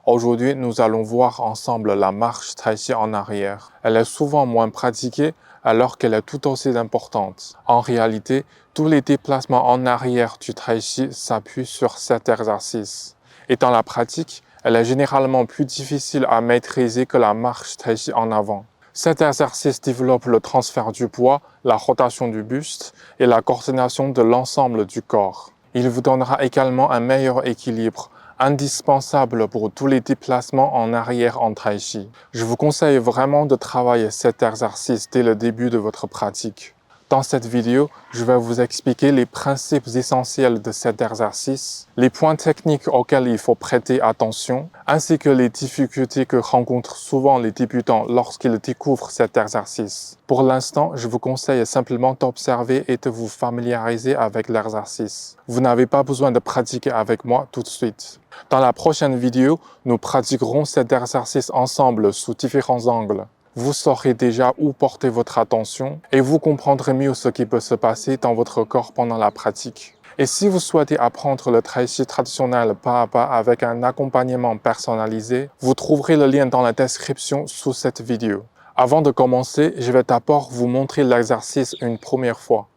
Aujourd'hui, nous allons voir ensemble la marche tai chi en arrière. Elle est souvent moins pratiquée alors qu'elle est tout aussi importante. En réalité, tous les déplacements en arrière du tai chi s'appuient sur cet exercice. Et dans la pratique, elle est généralement plus difficile à maîtriser que la marche tai chi en avant. Cet exercice développe le transfert du poids, la rotation du buste et la coordination de l'ensemble du corps. Il vous donnera également un meilleur équilibre, indispensable pour tous les déplacements en arrière en tai chi. Je vous conseille vraiment de travailler cet exercice dès le début de votre pratique. Dans cette vidéo, je vais vous expliquer les principes essentiels de cet exercice, les points techniques auxquels il faut prêter attention, ainsi que les difficultés que rencontrent souvent les débutants lorsqu'ils découvrent cet exercice. Pour l'instant, je vous conseille simplement d'observer et de vous familiariser avec l'exercice. Vous n'avez pas besoin de pratiquer avec moi tout de suite. Dans la prochaine vidéo, nous pratiquerons cet exercice ensemble sous différents angles. Vous saurez déjà où porter votre attention et vous comprendrez mieux ce qui peut se passer dans votre corps pendant la pratique. Et si vous souhaitez apprendre le tai chi traditionnel pas à pas avec un accompagnement personnalisé, vous trouverez le lien dans la description sous cette vidéo. Avant de commencer, je vais d'abord vous montrer l'exercice une première fois.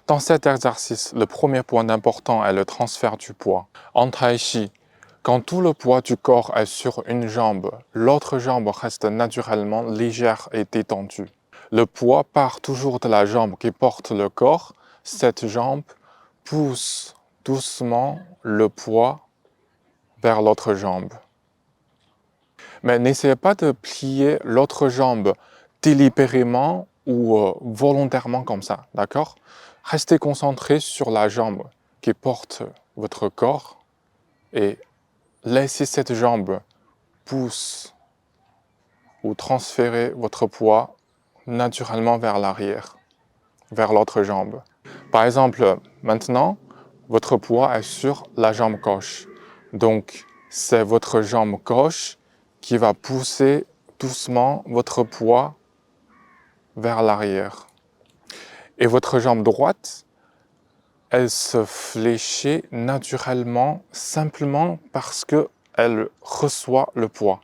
Dans cet exercice, le premier point important est le transfert du poids. En tai chi, quand tout le poids du corps est sur une jambe, l'autre jambe reste naturellement légère et détendue. Le poids part toujours de la jambe qui porte le corps. Cette jambe pousse doucement le poids vers l'autre jambe. Mais n'essayez pas de plier l'autre jambe délibérément ou volontairement comme ça, d'accord? Restez concentré sur la jambe qui porte votre corps et laissez cette jambe pousser ou transférer votre poids naturellement vers l'arrière, vers l'autre jambe. Par exemple, maintenant, votre poids est sur la jambe gauche. Donc, c'est votre jambe gauche qui va pousser doucement votre poids vers l'arrière. Et votre jambe droite, elle se fléchit naturellement, simplement parce qu'elle reçoit le poids.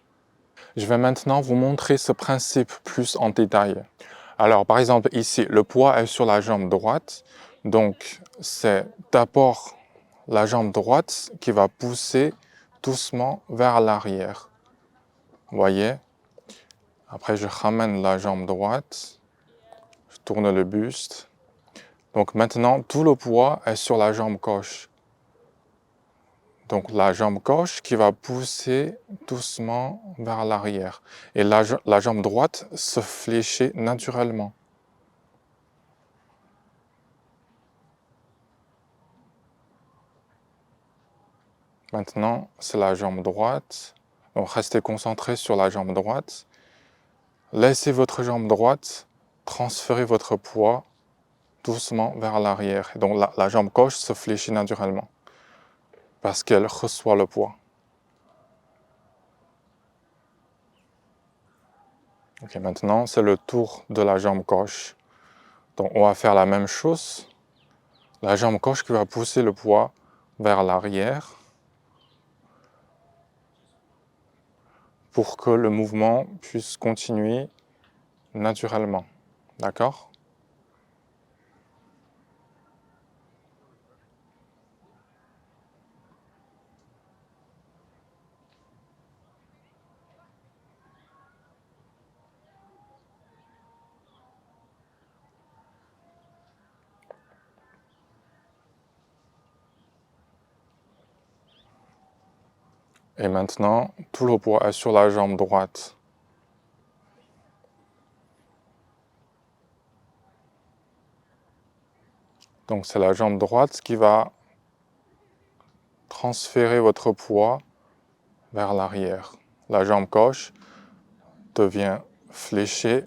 Je vais maintenant vous montrer ce principe plus en détail. Alors, par exemple, ici, le poids est sur la jambe droite. Donc, c'est d'abord la jambe droite qui va pousser doucement vers l'arrière. Vous voyez? Après, je ramène la jambe droite. Je tourne le buste. Donc maintenant, tout le poids est sur la jambe gauche. Donc la jambe gauche qui va pousser doucement vers l'arrière. Et la jambe droite se fléchit naturellement. Maintenant, c'est la jambe droite Donc restez concentré sur la jambe droite. Laissez votre jambe droite transférer votre poids doucement vers l'arrière. Donc la jambe gauche se fléchit naturellement parce qu'elle reçoit le poids. Ok, maintenant c'est le tour de la jambe gauche. Donc on va faire la même chose. La jambe gauche qui va pousser le poids vers l'arrière pour que le mouvement puisse continuer naturellement. D'accord? Et maintenant, tout le poids est sur la jambe droite. Donc c'est la jambe droite qui va transférer votre poids vers l'arrière. La jambe gauche devient fléchée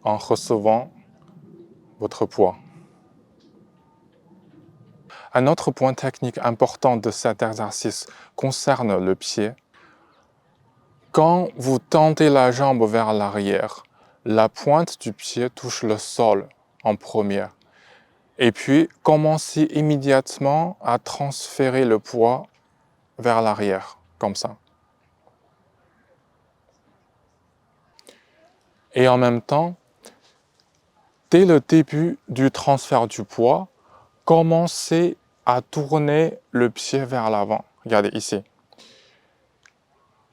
en recevant votre poids. Un autre point technique important de cet exercice concerne le pied. Quand vous tendez la jambe vers l'arrière, la pointe du pied touche le sol en premier. Et puis, commencez immédiatement à transférer le poids vers l'arrière, comme ça. Et en même temps, dès le début du transfert du poids, commencez à tourner le pied vers l'avant. Regardez ici.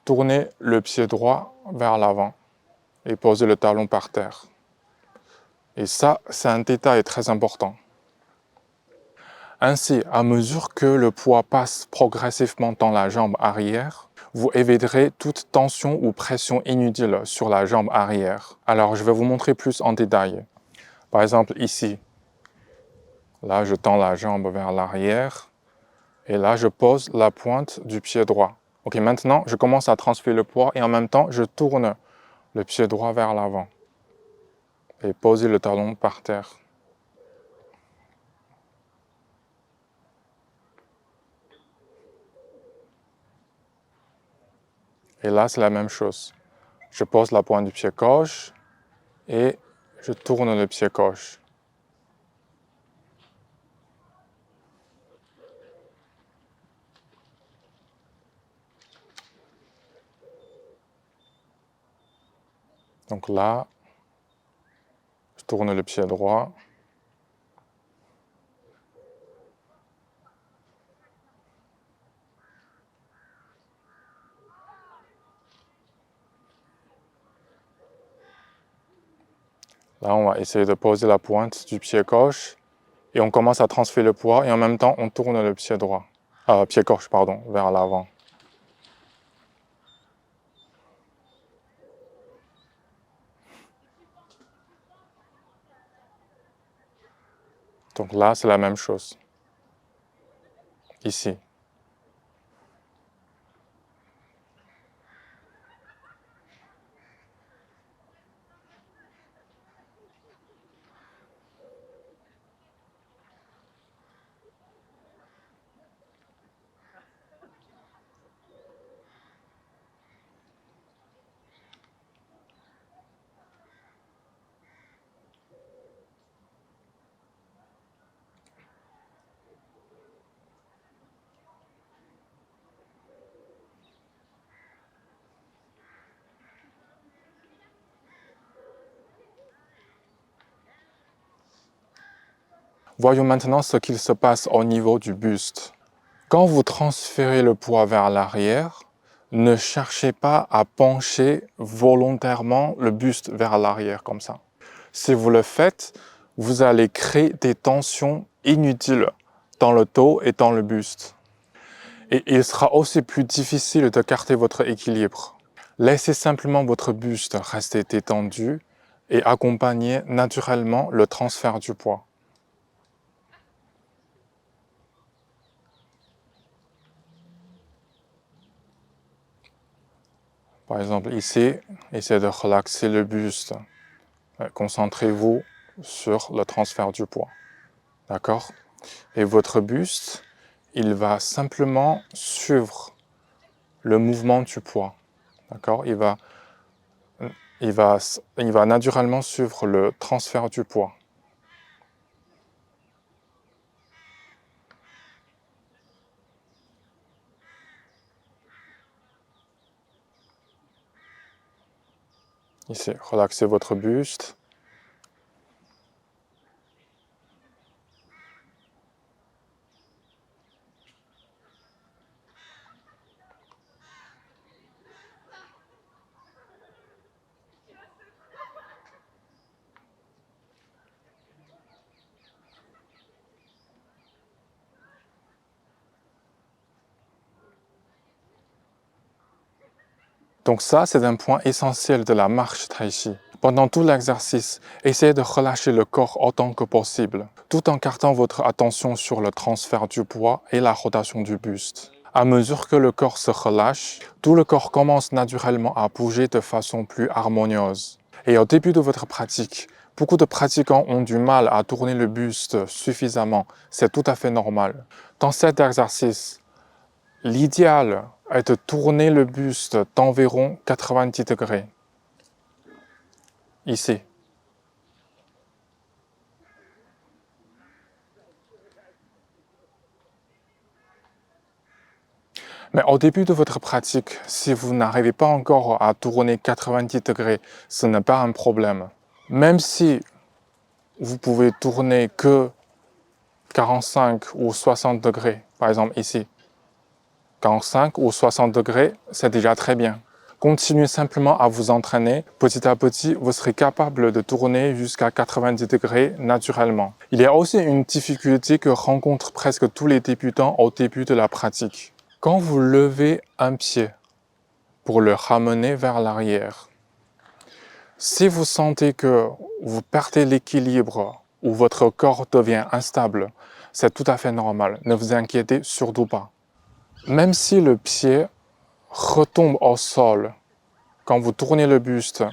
Tournez le pied droit vers l'avant et posez le talon par terre. Et ça, c'est un détail très important. Ainsi, à mesure que le poids passe progressivement dans la jambe arrière, vous éviterez toute tension ou pression inutile sur la jambe arrière. Alors, je vais vous montrer plus en détail. Par exemple, ici, là, je tends la jambe vers l'arrière et là, je pose la pointe du pied droit. Ok, maintenant, je commence à transférer le poids et en même temps, je tourne le pied droit vers l'avant et poser le talon par terre. Et là, c'est la même chose. Je pose la pointe du pied gauche et je tourne le pied gauche. Donc là, je tourne le pied droit. Là, on va essayer de poser la pointe du pied gauche et on commence à transférer le poids et en même temps, on tourne le pied droit, pied gauche, pardon, vers l'avant. Donc là, c'est la même chose. Ici. Voyons maintenant ce qu'il se passe au niveau du buste. Quand vous transférez le poids vers l'arrière, ne cherchez pas à pencher volontairement le buste vers l'arrière comme ça. Si vous le faites, vous allez créer des tensions inutiles dans le dos et dans le buste. Et il sera aussi plus difficile de garder votre équilibre. Laissez simplement votre buste rester détendu et accompagnez naturellement le transfert du poids. Par exemple, ici, essayez de relaxer le buste. Concentrez-vous sur le transfert du poids. D'accord? Et votre buste, il va simplement suivre le mouvement du poids. D'accord? Il va naturellement suivre le transfert du poids. Ici, relaxez votre buste. Donc ça, c'est un point essentiel de la marche Tai Chi. Pendant tout l'exercice, essayez de relâcher le corps autant que possible, tout en gardant votre attention sur le transfert du poids et la rotation du buste. À mesure que le corps se relâche, tout le corps commence naturellement à bouger de façon plus harmonieuse. Et au début de votre pratique, beaucoup de pratiquants ont du mal à tourner le buste suffisamment. C'est tout à fait normal. Dans cet exercice, l'idéal est de tourner le buste d'environ 90 degrés. Ici. Mais au début de votre pratique, si vous n'arrivez pas encore à tourner 90 degrés, ce n'est pas un problème. Même si vous pouvez tourner que 45 ou 60 degrés, par exemple ici, 45 ou 60 degrés, c'est déjà très bien. Continuez simplement à vous entraîner. Petit à petit, vous serez capable de tourner jusqu'à 90 degrés naturellement. Il y a aussi une difficulté que rencontrent presque tous les débutants au début de la pratique. Quand vous levez un pied pour le ramener vers l'arrière, si vous sentez que vous perdez l'équilibre ou votre corps devient instable, c'est tout à fait normal. Ne vous inquiétez surtout pas. Même si le pied retombe au sol quand vous tournez le buste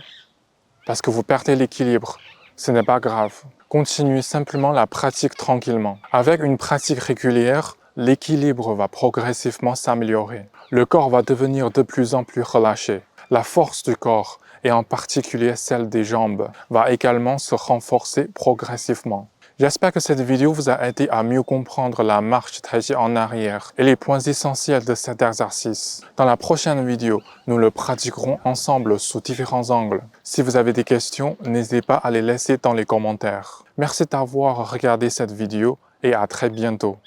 parce que vous perdez l'équilibre, ce n'est pas grave. Continuez simplement la pratique tranquillement. Avec une pratique régulière, l'équilibre va progressivement s'améliorer. Le corps va devenir de plus en plus relâché. La force du corps, et en particulier celle des jambes, va également se renforcer progressivement. J'espère que cette vidéo vous a aidé à mieux comprendre la marche Tai Chi en arrière et les points essentiels de cet exercice. Dans la prochaine vidéo, nous le pratiquerons ensemble sous différents angles. Si vous avez des questions, n'hésitez pas à les laisser dans les commentaires. Merci d'avoir regardé cette vidéo et à très bientôt.